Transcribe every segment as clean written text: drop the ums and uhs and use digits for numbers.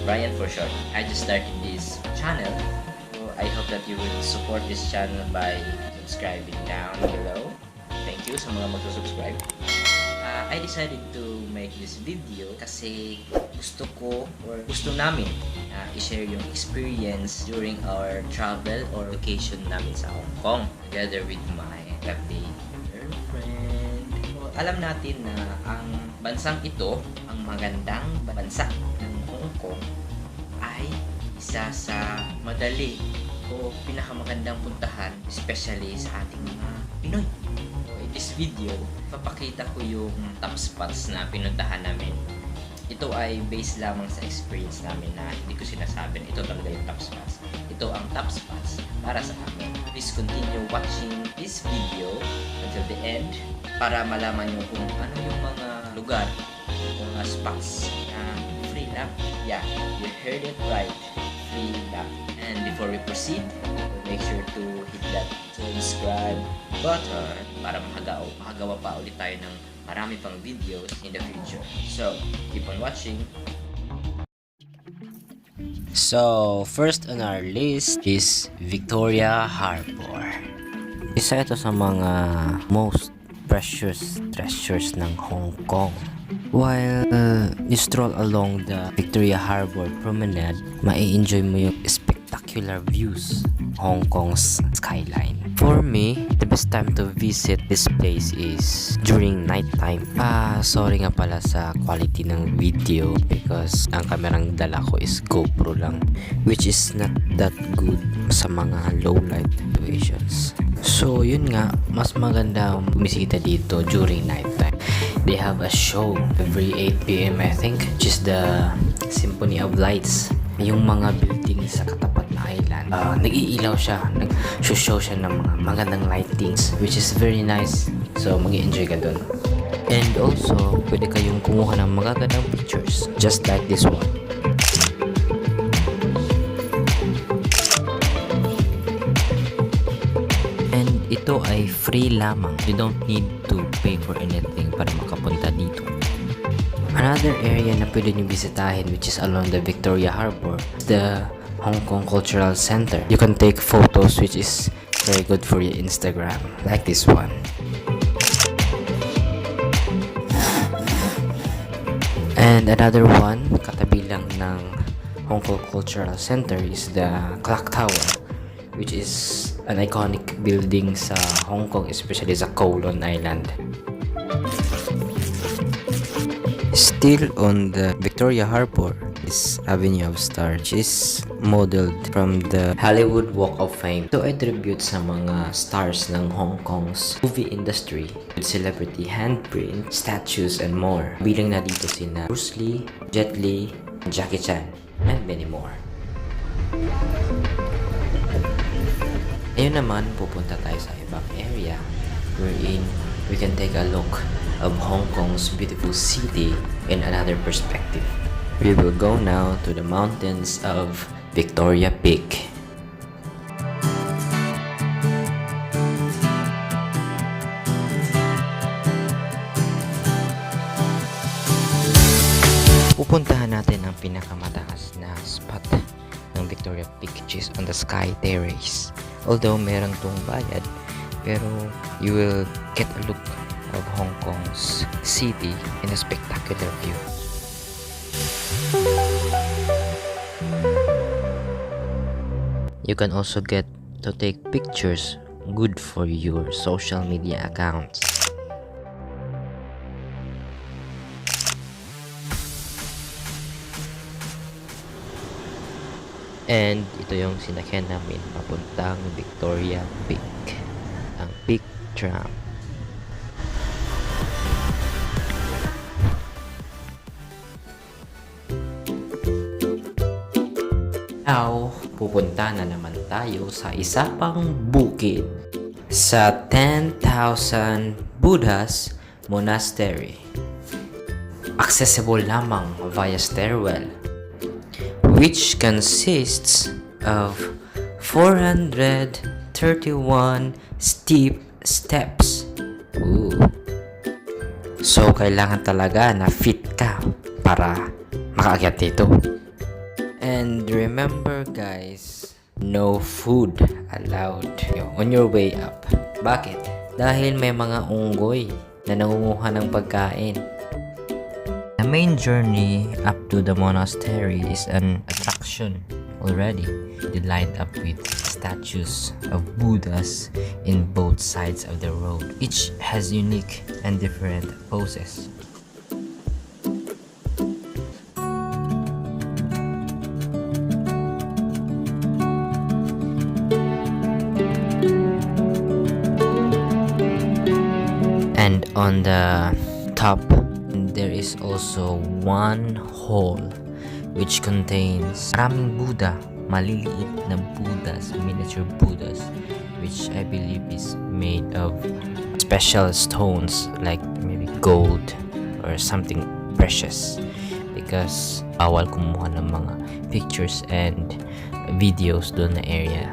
Bryan for short. I just started this channel, so I hope that you will support this channel by subscribing down below. Thank you sa mga magsusubscribe. I decided to make this video kasi gusto namin i-share yung experience during our travel or vacation namin sa Hong Kong together with my lovely girlfriend. So, alam natin na ang bansang ito, ang magandang bansa ng Hong Kong, ay isa sa madali o pinakamagandang puntahan, especially sa ating mga Pinoy. This video, papakita ko yung top spots na pinuntahan namin. Ito ay based lamang sa experience namin na hindi ko sinasabi na ito talaga yung top spots. Ito ang top spots para sa amin. Please continue watching this video until the end para malaman nyo kung ano yung mga lugar o mga spots na free lang. Yeah, you heard it right. Free lang. And before we proceed, make sure to hit that subscribe button para makagawa pa ulit tayo ng marami pang videos in the future. So, keep on watching. So, first on our list is Victoria Harbour. Isa ito sa mga most precious treasures ng Hong Kong. While you stroll along the Victoria Harbour promenade, mai-enjoy mo yung spectacular views Hong Kong's skyline. For me, the best time to visit this place is during night time. Sorry nga pala sa quality ng video because ang kamerang dala ko is GoPro lang, which is not that good sa mga low light situations. So yun nga, mas maganda bumisita dito during night time. They have a show every 8 PM I think, which is the Symphony of Lights. Yung mga building sa katapat na island, nag-iilaw siya, nag-show siya ng mga magandang lightings, which is very nice. So mag-i-enjoy ka dun. And also, pwede kayong kumuha ng magagandang pictures, just like this one. And ito ay free lamang. You don't need to pay for anything para makapunta dito. Another area na pwede nyo bisitahin, which is along the Victoria Harbour, is the Hong Kong Cultural Center. You can take photos, which is very good for your Instagram, like this one. And another one, katabi lang ng Hong Kong Cultural Center, is the Clock Tower, which is an iconic building sa Hong Kong, especially sa Kowloon Island. Still on the Victoria Harbour is Avenue of Stars, which is modeled from the Hollywood Walk of Fame. Ito ay tribute sa mga stars ng Hong Kong's movie industry with celebrity handprint, statues, and more. Bilang na dito sina Bruce Lee, Jet Li, Jackie Chan, and many more. Ngayon naman, pupunta tayo sa ibang area wherein we can take a look of Hong Kong's beautiful city in another perspective. We will go now to the mountains of Victoria Peak. Pupuntahan natin ang pinakamataas na spot ng Victoria Peak, which is on the Sky Terrace. Although meron tong bayad, pero you will get a look of Hong Kong's city in a spectacular view. You can also get to take pictures good for your social media accounts. And ito yung sinakyan namin papuntang Victoria Peak, ang Peak Tram. Now, pupunta na naman tayo sa isa pang bukid sa 10,000 Buddhas Monastery. Accessible lamang via stairwell, which consists of 431 steep steps. Ooh. So, kailangan talaga na fit ka para makaakyat dito. And remember guys, no food allowed on your way up. Bakit? Dahil may mga unggoy na nangunguha ng pagkain. The main journey up to the monastery is an attraction already. They lined up with statues of Buddhas in both sides of the road. Each has unique and different poses. And on the top, there is also one hall which contains maraming Buddha, maliliit na Buddhas, miniature Buddhas, which I believe is made of special stones like maybe gold or something precious, because bawal kumuha ng mga pictures and videos doon na area.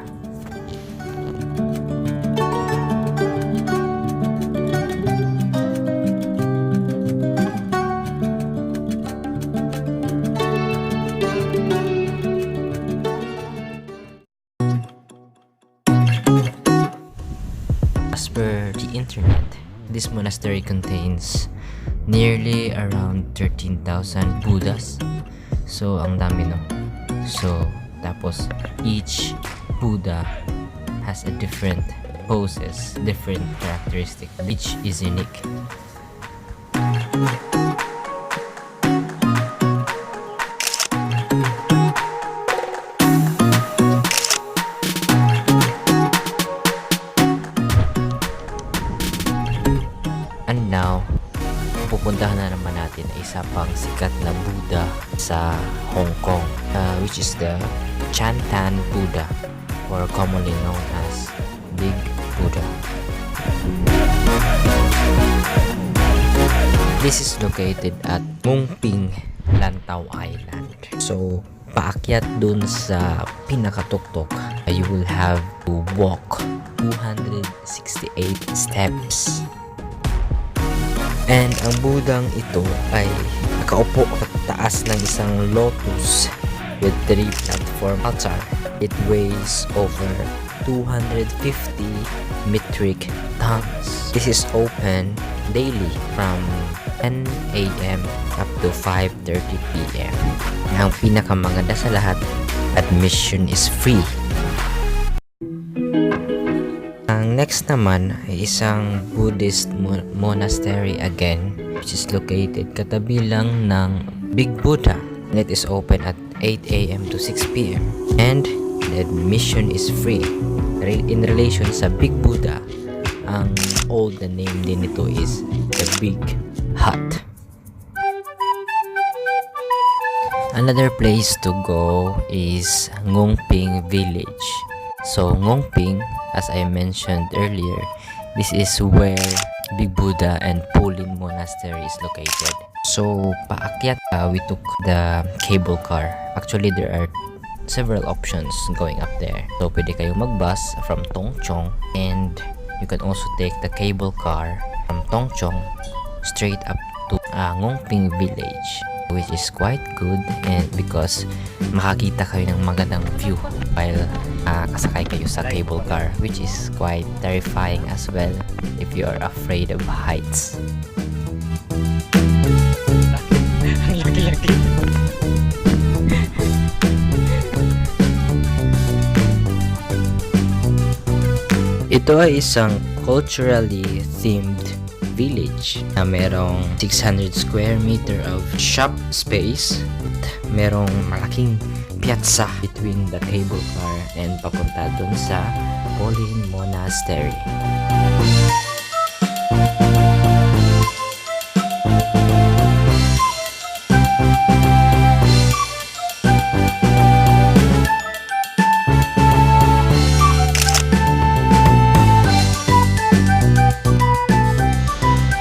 As per the internet, this monastery contains nearly around 13,000 Buddhas. So, ang dami no. So, tapos each Buddha has a different poses, different characteristic. Each is unique. And now, pupuntahan na naman natin isa pang sikat na Buddha sa Hong Kong, which is the Chantan Buddha, or commonly known as Big Buddha. This is located at Mung Ping, Lantau Island. So, paakyat dun sa pinakatuktok, you will have to walk 268 steps. And ang Budang ito ay nakaupo sa taas ng isang lotus with 3 platform altar. It weighs over 250 metric tons. This is open daily from 10 a.m. up to 5:30 p.m. Ang pinakamaganda sa lahat, admission is free. Ang next naman ay isang Buddhist monastery again, which is located katabi lang ng Big Buddha, and it is open at 8 a.m. to 6 p.m. and the admission is free. In relation sa Big Buddha, ang old name din nito is the Big Hut. Another place to go is Ngong Village. So Ngong, as I mentioned earlier, this is where Big Buddha and Pulin Monastery is located. So paakyat, we took the cable car. Actually, there are several options going up there. So pwede kayong mag-bus from Tongchong, and you can also take the cable car from Tongchong straight up to Ngong Village, which is quite good, and because makakita kayo ng magandang view while kasakay kayo sa cable car, which is quite terrifying as well if you are afraid of heights. Ang laki-laki. Ito ay isang culturally themed village na merong 600 square meter of shop space at merong malaking piazza between the cable car and papunta dun sa Pulin Monastery.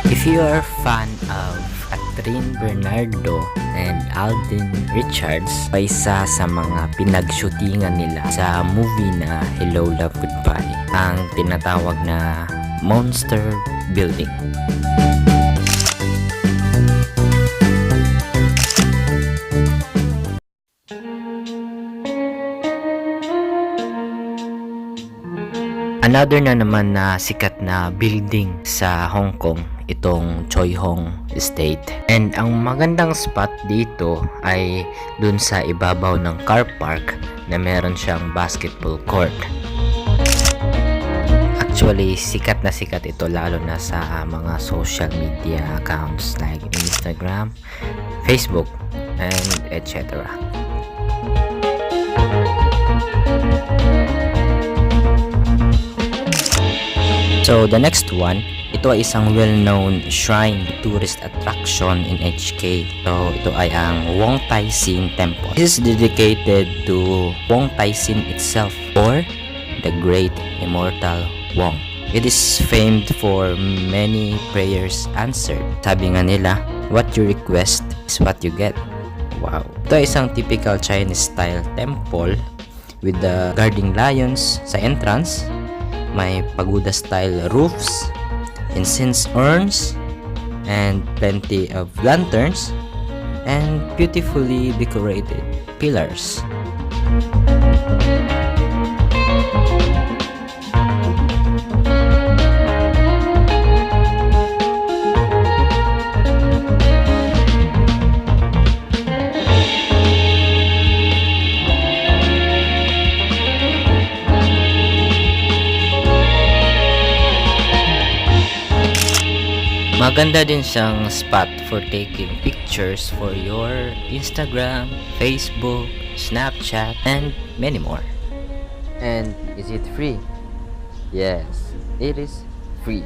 If you are a fan of Catherine Bernardo and Alden Richards, ay isa sa mga pinagshootingan nila sa movie na Hello, Love, Goodbye, ang tinatawag na Monster Building. Another na naman na sikat na building sa Hong Kong, itong Choi Hong Estate. And ang magandang spot dito ay dun sa ibabaw ng car park na meron siyang basketball court. Actually, sikat na sikat ito lalo na sa mga social media accounts like Instagram, Facebook, and etc. So the next one, ito ay isang well-known shrine tourist attraction in HK. So ito ay ang Wong Tai Sin Temple. This is dedicated to Wong Tai Sin itself, or the great immortal Wong. It is famed for many prayers answered. Sabi nga nila, what you request is what you get. Wow. Ito ay isang typical Chinese style temple with the guarding lions sa entrance. May pagoda style roofs, incense urns, and plenty of lanterns, and beautifully decorated pillars. Maganda din siyang spot for taking pictures for your Instagram, Facebook, Snapchat, and many more. And is it free? Yes, it is free.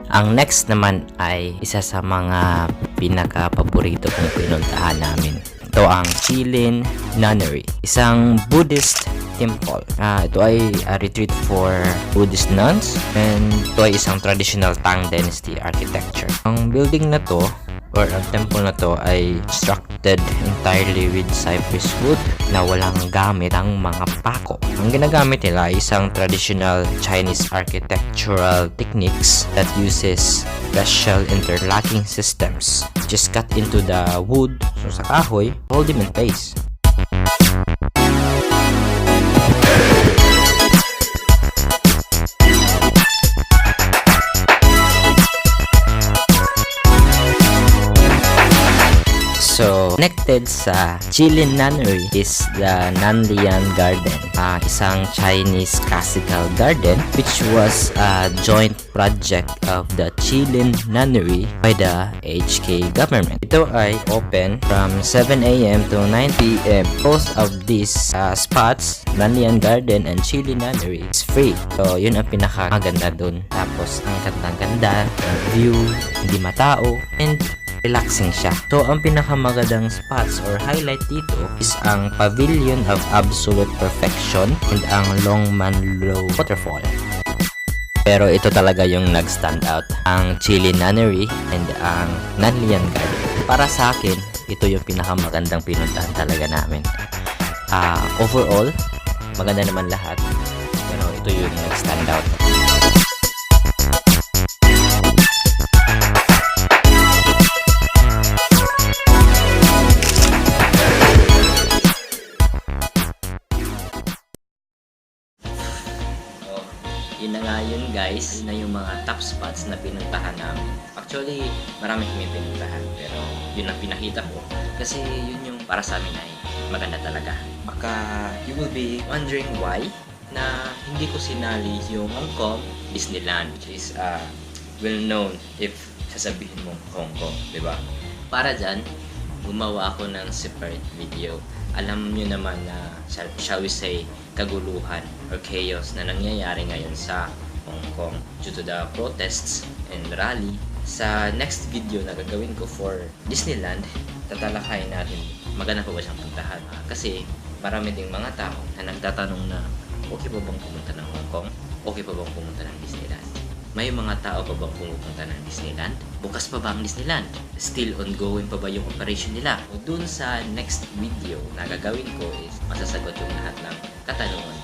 Ang next naman ay isa sa mga pinaka-paborito kong pinuntahan namin. Ito ang Lin Nunnery, isang Buddhist temple. Ito ay a retreat for Buddhist nuns, and ito ay isang traditional Tang Dynasty architecture. Ang building na to, or ang temple na to, ay constructed entirely with cypress wood na walang gamit ang mga pako. Ang ginagamit nila ay isang traditional Chinese architectural techniques that uses special interlocking systems, just cut into the wood, so sa kahoy, hold them in place. So, connected sa Lin Nunnery is the Nanlian Garden, isang Chinese classical garden which was a joint project of the Lin Nunnery by the HK government. Ito ay open from 7 a.m. to 9 p.m. Both of these spots, Nanlian Garden and Lin Nunnery, is free. So, yun ang pinaka-maganda dun. Tapos, ang ganda-ganda, ang view, hindi matao, and relaxing siya. So, ang pinakamagandang spots or highlight dito is ang Pavilion of Absolute Perfection and ang Longmanlow Waterfall. Pero ito talaga yung nag-stand out, ang Lin Nunnery and ang Nanlian Garden. Para sa akin, ito yung pinakamagandang pinuntahan talaga namin. Overall, maganda naman lahat, pero ito yung nag-stand out. Yun na nga yun guys, yun na yung mga top spots na pinuntahan namin. Actually, marami kami pinuntahan, pero yun ang pinakita ko. Kasi yun yung para sa amin ay maganda talaga. Baka you will be wondering why na hindi ko sinali yung Hong Kong Disneyland, which is well known if sasabihin mong Hong Kong, di ba? Para dyan, gumawa ako ng separate video. Alam nyo naman na, shall we say, kaguluhan or chaos na nangyayari ngayon sa Hong Kong due to the protests and rally. Sa next video na gagawin ko for Disneyland, tatalakayin natin maganda pa ba siyang puntahan. Kasi marami ding mga tao na nagtatanong na okay pa bang pumunta ng Hong Kong? Okay pa bang pumunta ng Disneyland? May mga tao pa bang pumupunta ng Disneyland? Bukas pa ba ang Disneyland? Still ongoing pa ba yung operation nila? O dun sa next video na gagawin ko is masasagot yung lahat ng katanungan.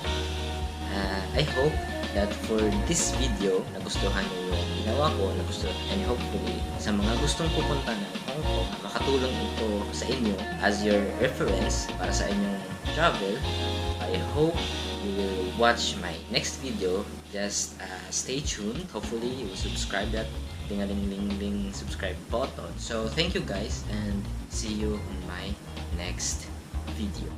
I hope that for this video, nagustuhan nyo yung ginawa ko, and hopefully, sa mga gustong pupunta ng Hong Kong, makatulong ito sa inyo as your reference para sa inyong travel. I hope you will watch my next video. Just stay tuned. Hopefully, you will subscribe that ding-a-ling-ling-ling subscribe button. So, thank you guys and see you on my next video.